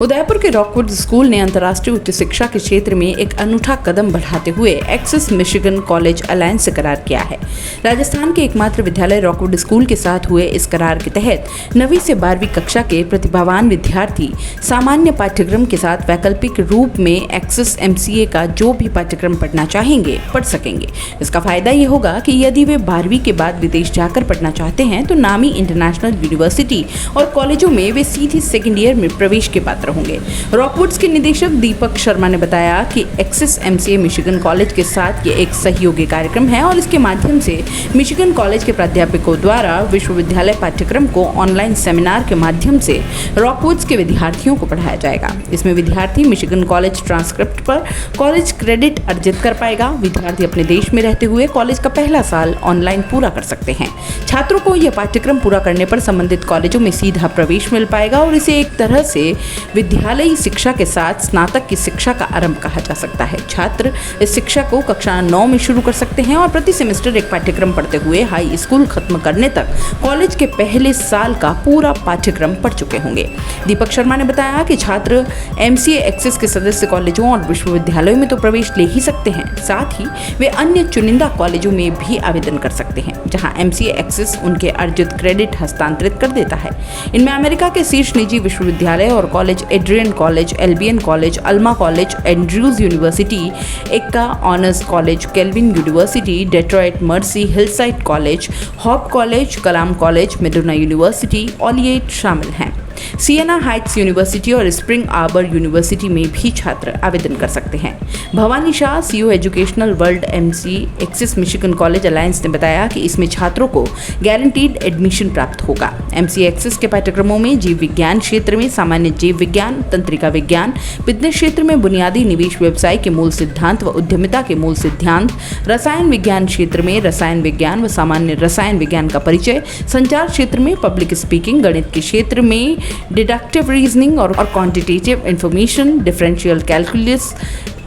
उदयपुर के Rockwood school ने अंतर्राष्ट्रीय उच्च शिक्षा के क्षेत्र में एक अनूठा कदम बढ़ाते हुए एक्सेस मिशिगन कॉलेज अलायंस से करार किया है। राजस्थान के एकमात्र विद्यालय रॉकवुड स्कूल के साथ हुए इस करार के तहत 9वीं से 12वीं कक्षा के प्रतिभावान विद्यार्थी सामान्य पाठ्यक्रम के साथ वैकल्पिक रूप में एक्सेस MCA का जो भी पाठ्यक्रम पढ़ना चाहेंगे पढ़ सकेंगे। इसका फायदा ये होगा कि यदि वे 12वीं के बाद विदेश जाकर पढ़ना चाहते हैं तो नामी इंटरनेशनल यूनिवर्सिटी और कॉलेजों में वे सीधे सेकेंड ईयर में प्रवेश के पात्र होंगे। रॉकवुड्स के निदेशक दीपक शर्मा ने बताया कि एक्सेस MCA मिशिगन कॉलेज के साथ ये एक सहयोगी कार्यक्रम है और इसके माध्यम से मिशिगन कॉलेज के प्राध्यापकों द्वारा विश्वविद्यालय पाठ्यक्रम को ऑनलाइन सेमिनार के माध्यम से रॉकवुड्स के विद्यार्थियों को पढ़ाया जाएगा। इसमें विद्यार्थी मिशिगन कॉलेज ट्रांसक्रिप्ट पर कॉलेज क्रेडिट अर्जित कर पाएगा। विद्यार्थी अपने देश में रहते हुए कॉलेज का पहला साल ऑनलाइन पूरा कर सकते हैं। छात्रों को यह पाठ्यक्रम पूरा करने पर संबंधित कॉलेजों में सीधा प्रवेश मिल पाएगा और इसे एक तरह से विद्यालयी शिक्षा के साथ स्नातक की शिक्षा का आरंभ कहा जा सकता है। छात्र इस शिक्षा को कक्षा 9 में शुरू कर सकते हैं और प्रति सेमेस्टर एक पाठ्यक्रम पढ़ते हुए हाई स्कूल खत्म करने तक कॉलेज के पहले साल का पूरा पाठ्यक्रम पढ़ चुके होंगे। दीपक शर्मा ने बताया कि छात्र MCA एक्सेस के सदस्य कॉलेजों और विश्वविद्यालयों में तो प्रवेश ले ही सकते हैं, साथ ही वे अन्य चुनिंदा कॉलेजों में भी आवेदन कर सकते हैं जहां MCA एक्सेस उनके अर्जित क्रेडिट हस्तांतरित कर देता है। इनमें अमेरिका के शीर्ष निजी विश्वविद्यालय और college Adrian college, Albion college, Alma college, Andrews university, एक्का honours college, Calvin university, Detroit Mercy, Hillside college, Hope college, कलाम कॉलेज, मेडोना यूनिवर्सिटी, ऑलिएट शामिल हैं। सिएना हाइट्स यूनिवर्सिटी और स्प्रिंग आर्बर यूनिवर्सिटी में भी छात्र आवेदन कर सकते हैं। Bhavani Shah CEO educational world MCA access Michigan college alliance ने बताया कि इसमें छात्रों को गारंटीड एडमिशन प्राप्त होगा। MCA एक्सेस के पाठ्यक्रमों में जीव विज्ञान क्षेत्र में सामान्य जीव विज्ञान, तंत्रिका विज्ञान, बिजनेस क्षेत्र में बुनियादी निवेश व्यवसाय के मूल सिद्धांत व उद्यमिता के मूल सिद्धांत, रसायन विज्ञान क्षेत्र में रसायन विज्ञान व सामान्य रसायन विज्ञान का परिचय, संचार क्षेत्र में पब्लिक स्पीकिंग, गणित के क्षेत्र में डिडक्टिव रीजनिंग और quantitative information, differential calculus,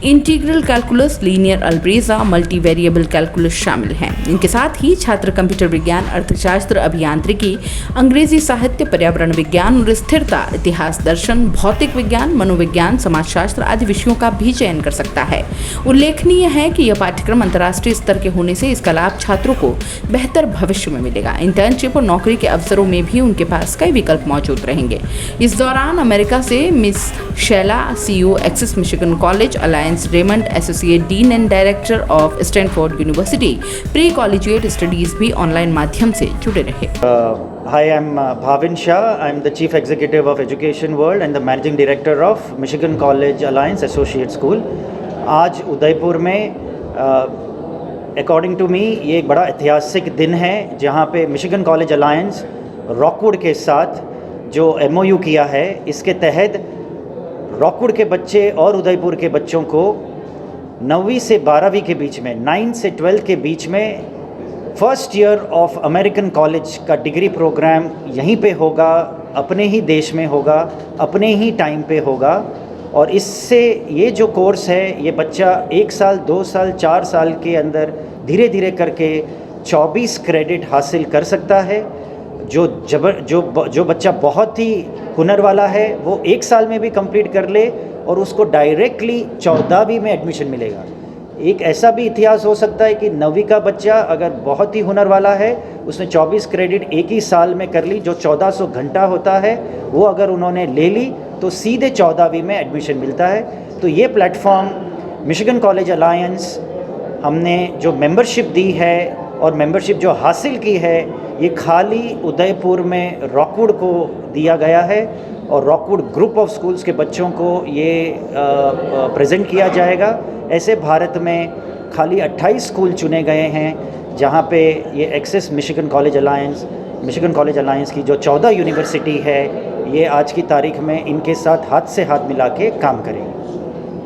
integral calculus, linear algebra, multi variable calculus शामिल हैं। इनके साथ ही छात्र कंप्यूटर विज्ञान, अर्थशास्त्र, अभियांत्रिकी, अंग्रेजी साहित्य, पर्यावरण विज्ञान और स्थिरता, इतिहास, दर्शन, भौतिक विज्ञान, मनोविज्ञान, समाजशास्त्र आदि विषयों का भी चयन कर सकता है। उल्लेखनीय है कि यह पाठ्यक्रम अंतर्राष्ट्रीय स्तर के होने से इसका लाभ छात्रों को बेहतर भविष्य में मिलेगा। इंटर्नशिप और नौकरी के अवसरों में भी उनके पास कई विकल्प मौजूद रहेंगे। इस दौरान अमेरिका से Miss Sheila CEO access Michigan college alliance Raymond, associate dean and director of Stanford university pre collegiate studies भी ऑनलाइन माध्यम से जुड़े रहे। Hi, I'm Bhavin Shah. I'm the Chief Executive of Education World and the Managing Director of Michigan College Alliance Associate School. आज उदयपुर में according to me ये एक बड़ा ऐतिहासिक दिन है जहाँ पे मिशिगन कॉलेज अलायंस रॉकवुड के साथ जो MOU किया है, इसके तहत रॉकवुड के बच्चे और उदयपुर के बच्चों को 9वीं से 12वीं के बीच में, 9 से 12 के बीच में first year of American college का डिग्री प्रोग्राम यहीं पे होगा, अपने ही देश में होगा, अपने ही टाइम पे होगा। और इससे ये जो कोर्स है ये बच्चा 1 साल, 2 साल, 4 साल के अंदर धीरे धीरे करके 24 क्रेडिट हासिल कर सकता है। जो बच्चा बहुत ही हुनर वाला है वो 1 साल में भी कंप्लीट कर ले और उसको डायरेक्टली 14वीं में एडमिशन मिलेगा। एक ऐसा भी इतिहास हो सकता है कि 9वीं का बच्चा अगर बहुत ही हुनर वाला है, उसने 24 क्रेडिट एक ही साल में कर ली, जो 1400 घंटा होता है वो अगर उन्होंने ले ली तो सीधे 14वीं में एडमिशन मिलता है। तो ये प्लेटफॉर्म मिशिगन कॉलेज अलायंस हमने जो मेंबरशिप दी है और मेंबरशिप जो हासिल की है ये खाली उदयपुर में रॉकवुड को दिया गया है और रॉकवुड ग्रुप ऑफ स्कूल्स के बच्चों को ये प्रेजेंट किया जाएगा। ऐसे भारत में खाली 28 स्कूल चुने गए हैं जहाँ पे ये एक्सेस मिशिगन कॉलेज अलायंस की जो 14 यूनिवर्सिटी है ये आज की तारीख में इनके साथ हाथ से हाथ मिला के काम करेंगे।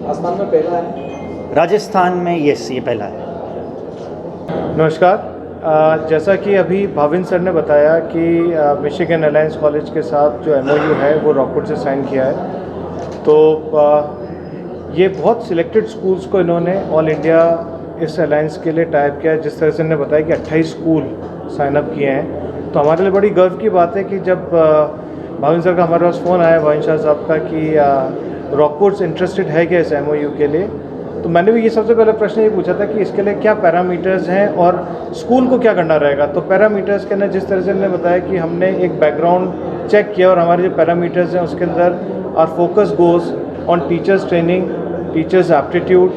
राजस्थान में पहला है? राजस्थान में ये पहला है। नमस्कार। जैसा कि अभी भाविन सर ने बताया कि मिशिगन अलायंस कॉलेज के साथ जो MOU है वो रॉकवुड से साइन किया है, तो ये बहुत सिलेक्टेड स्कूल्स को इन्होंने ऑल इंडिया इस अलायंस के लिए टाइप किया है। जिस तरह से इन्होंने बताया कि 28 स्कूल साइन अप किए हैं, तो हमारे लिए बड़ी गर्व की बात है कि जब भाविन सर का हमारे पास फ़ोन आया भाविन शाह साहब का कि रॉकवुड्स इंटरेस्टेड है क्या इस MOU के लिए। तो मैंने भी ये सबसे पहले प्रश्न ये पूछा था कि इसके लिए क्या पैरामीटर्स हैं और स्कूल को क्या करना रहेगा। तो पैरामीटर्स के अंदर जिस तरह से हमने बताया कि हमने एक बैकग्राउंड चेक किया और हमारे जो पैरामीटर्स हैं उसके अंदर are focus goes on teachers training, teachers aptitude,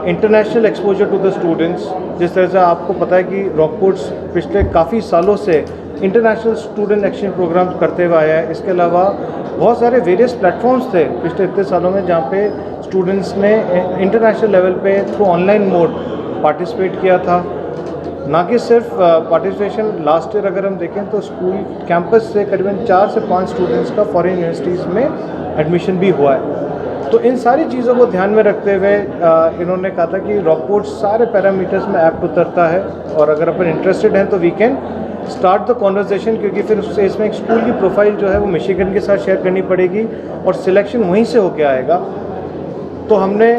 international exposure to the students. जिस तरह से आपको पता है कि रॉकवुड्स पिछले काफ़ी सालों से इंटरनेशनल स्टूडेंट एक्सचेंज प्रोग्राम्स करते हुए आया है। इसके अलावा बहुत सारे वेरियस प्लेटफॉर्म्स थे पिछले इतने सालों में जहाँ पे स्टूडेंट्स ने इंटरनेशनल लेवल पे थ्रू ऑनलाइन मोड पार्टिसिपेट किया था। ना कि सिर्फ पार्टिसिपेशन, लास्ट ईयर अगर हम देखें तो स्कूल कैंपस से करीबन 4 से 5 स्टूडेंट्स का फॉरेन यूनिवर्सिटीज़ में एडमिशन भी हुआ है। तो इन सारी चीज़ों को ध्यान में रखते हुए इन्होंने कहा था कि रॉकवुड्स सारे पैरामीटर्स में ऐप्ट उतरता है और अगर अपन इंटरेस्टेड हैं तो we can start the conversation, क्योंकि फिर उससे इसमें एक स्कूल की प्रोफाइल जो है वो मिशिगन के साथ शेयर करनी पड़ेगी और सिलेक्शन वहीं से होके आएगा। तो हमने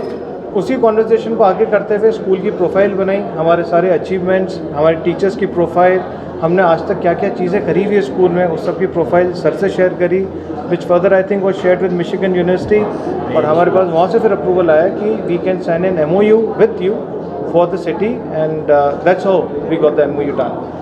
उसी कॉन्वर्जेसन को आगे करते हुए स्कूल की प्रोफाइल बनाई, हमारे सारे अचीवमेंट्स, हमारे टीचर्स की प्रोफाइल, हमने आज तक क्या क्या चीज़ें करी हुई है स्कूल में उस सब की प्रोफाइल सर से शेयर करी, विच फर्दर आई थिंक वो शेयर विद मिशिगन यूनिवर्सिटी। और हमारे पास वहाँ से फिर अप्रूवल आया कि we can sign an MOU with you for the city and that's how we got the MOU done.